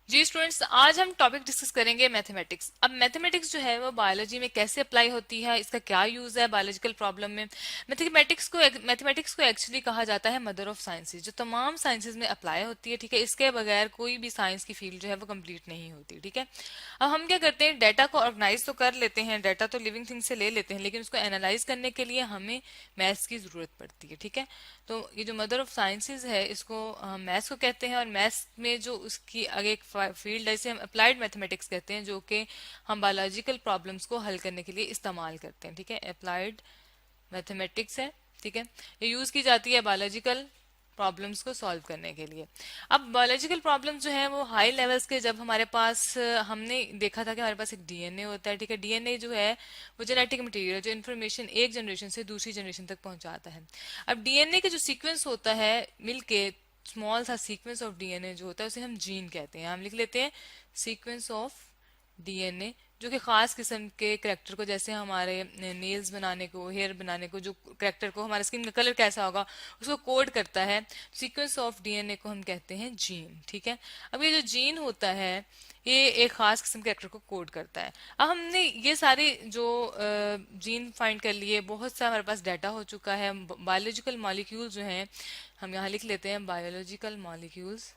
जी students, आज हम topic discuss करेंगे मैथमेटिक्स। अब मैथमेटिक्स जो है वो बायोलॉजी में कैसे अप्लाई होती है, इसका क्या यूज है बायोलॉजिकल प्रॉब्लम में। मैथमेटिक्स को एक्चुअली कहा जाता है मदर ऑफ साइंसेज, जो तमाम साइंसेज में अप्लाई होती है। ठीक है, इसके बगैर कोई भी साइंस की फील्ड जो है वो कंप्लीट नहीं होती। ठीक है, अब हम क्या करते हैं, डाटा को ऑर्गेनाइज तो कर लेते हैं, डाटा तो लिविंग थिंग से ले लेते हैं, लेकिन उसको एनालाइज करने के लिए हमें मैथ्स की जरूरत पड़ती है। ठीक है, तो ये जो मदर ऑफ साइंसेज है इसको हम मैथ्स को कहते हैं, और मैथ्स में जो उसकी आगे एक फील्ड है इसे हम अप्लाइड मैथमेटिक्स कहते हैं, जो कि हम बायोलॉजिकल प्रॉब्लम्स को हल करने के लिए इस्तेमाल करते हैं। ठीक है, अप्लाइड मैथमेटिक्स है। ठीक है, ये यूज की जाती है बायोलॉजिकल प्रॉब्लम्स को सॉल्व करने के लिए। अब बायोलॉजिकल प्रॉब्लम्स जो है वो हाई लेवल्स के, जब हमारे पास हमने देखा था कि हमारे पास एक डीएनए होता है। ठीक है, डीएनए जो है वो जेनेटिक मटेरियल जो इन्फॉर्मेशन एक जनरेशन से दूसरी जनरेशन तक पहुंचाता है। अब डीएनए के जो सीक्वेंस होता है मिलके, स्मॉल सा सीक्वेंस ऑफ डीएनए जो होता है उसे हम जीन कहते हैं। हम लिख लेते हैं सीक्वेंस ऑफ डीएनए, जो कि खास किस्म के करेक्टर को, जैसे हमारे नेल्स बनाने को, हेयर बनाने को, जो करेक्टर को, हमारे स्किन का कलर कैसा होगा उसको कोड करता है। सीक्वेंस ऑफ डीएनए को हम कहते हैं जीन। ठीक है, अब ये जो जीन होता है ये एक खास किस्म के करेक्टर को कोड करता है। अब हमने ये सारे जो जीन फाइंड कर लिए, बहुत सा हमारे पास डाटा हो चुका है। बायोलॉजिकल मॉलिक्यूल्स जो हैं हम यहाँ लिख लेते हैं, बायोलॉजिकल मॉलिक्यूल्स।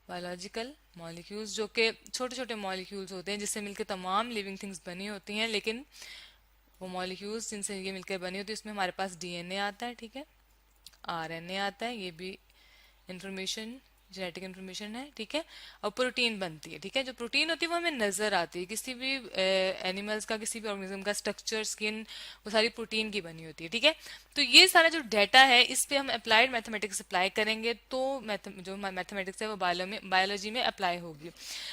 बायोलॉजिकल मॉलिक्यूल्स जो कि छोटे छोटे मॉलिक्यूल्स होते हैं जिससे मिलकर तमाम लिविंग थिंग्स बनी होती हैं, लेकिन वो मॉलिक्यूल्स जिनसे ये मिलकर बनी होती है उसमें हमारे पास डीएनए आता है। ठीक है, आरएनए आता है, ये भी इंफॉर्मेशन, जेनेटिक इंफॉर्मेशन है। ठीक है, और प्रोटीन बनती है। ठीक है, जो प्रोटीन होती है वो हमें नजर आती है, किसी भी एनिमल्स का, किसी भी ऑर्गेनिज्म का स्ट्रक्चर, स्किन, वो सारी प्रोटीन की बनी होती है। ठीक है, तो ये सारा जो डाटा है इस पे हम अप्लाइड मैथमेटिक्स अप्लाई करेंगे तो जो मैथमेटिक्स है वो बायोलॉजी में अप्लाई होगी।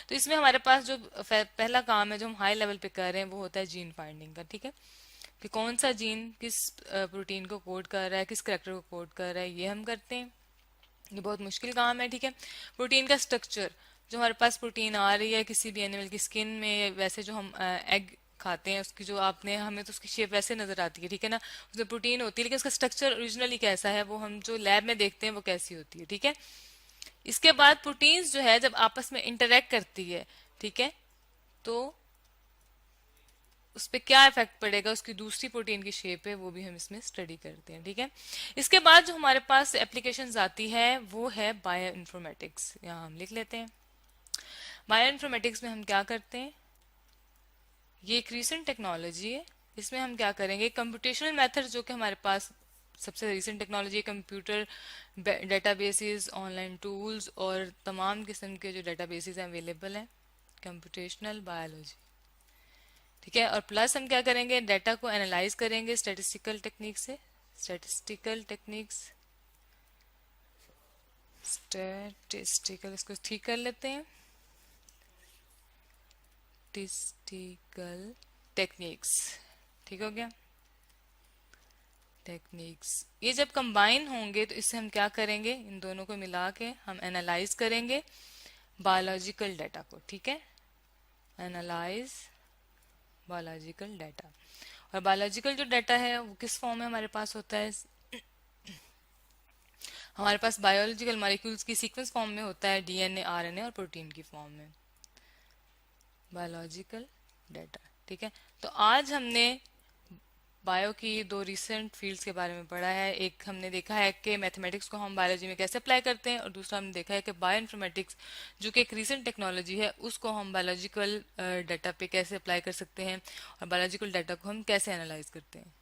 तो इसमें हमारे पास जो पहला काम है जो हम हाई लेवल पे कर रहे हैं वो होता है जीन फाइंडिंग का। ठीक है, कि कौन सा जीन किस प्रोटीन को कोड कर रहा है, किस करेक्टर को कोड कर रहा है, ये हम करते हैं। ये बहुत मुश्किल काम है। ठीक है, प्रोटीन का स्ट्रक्चर, जो हमारे पास प्रोटीन आ रही है किसी भी एनिमल की स्किन में, वैसे जो हम एग खाते हैं उसकी जो आपने, हमें तो उसकी शेप वैसे नजर आती है। ठीक है ना, उसमें प्रोटीन होती है, लेकिन उसका स्ट्रक्चर ओरिजिनली कैसा है वो हम जो लैब में देखते हैं वो कैसी होती है। ठीक है, इसके बाद प्रोटीन्स जो है जब आपस में इंटरेक्ट करती है, ठीक है, तो उस पर क्या इफेक्ट पड़ेगा, उसकी दूसरी प्रोटीन की शेप है, वो भी हम इसमें स्टडी करते हैं। ठीक है, इसके बाद जो हमारे पास एप्लीकेशंस आती है वो है बायो इन्फॉर्मेटिक्स। यहाँ हम लिख लेते हैं, बायो इन्फॉर्मेटिक्स में हम क्या करते हैं, ये एक रिसेंट टेक्नोलॉजी है। इसमें हम क्या करेंगे, कंप्यूटेशनल मेथड जो कि हमारे पास सबसे रिसेंट टेक्नोलॉजी है, कंप्यूटर डेटाबेसेस, ऑनलाइन टूल्स और तमाम किस्म के जो डेटाबेसेस हैं अवेलेबल हैं, कंप्यूटेशनल बायोलॉजी। ठीक है, और प्लस हम क्या करेंगे, डाटा को एनालाइज करेंगे स्टैटिस्टिकल टेक्निक से। स्टैटिस्टिकल टेक्निक्स, स्टैटिस्टिकल, इसको ठीक कर लेते हैं, स्टैटिस्टिकल टेक्निक्स। ठीक हो गया, टेक्निक्स। ये जब कंबाइन होंगे तो इससे हम क्या करेंगे, इन दोनों को मिला के हम एनालाइज करेंगे बायोलॉजिकल डाटा को। ठीक है, एनालाइज बायोलॉजिकल डाटा। और बायोलॉजिकल जो डाटा है वो किस फॉर्म में हमारे पास होता है, हमारे पास बायोलॉजिकल मॉलिक्यूल्स की सीक्वेंस फॉर्म में होता है, डीएनए, आरएनए और प्रोटीन की फॉर्म में, बायोलॉजिकल डाटा। ठीक है, तो आज हमने बायो की दो रिसेंट फील्ड्स के बारे में पढ़ा है। एक हमने देखा है कि मैथमेटिक्स को हम बायोलॉजी में कैसे अप्लाई करते हैं, और दूसरा हमने देखा है कि बायो इन्फॉर्मेटिक्स जो कि एक रिसेंट टेक्नोलॉजी है उसको हम बायोलॉजिकल डाटा पे कैसे अप्लाई कर सकते हैं, और बायोलॉजिकल डाटा को हम कैसे एनालाइज करते हैं।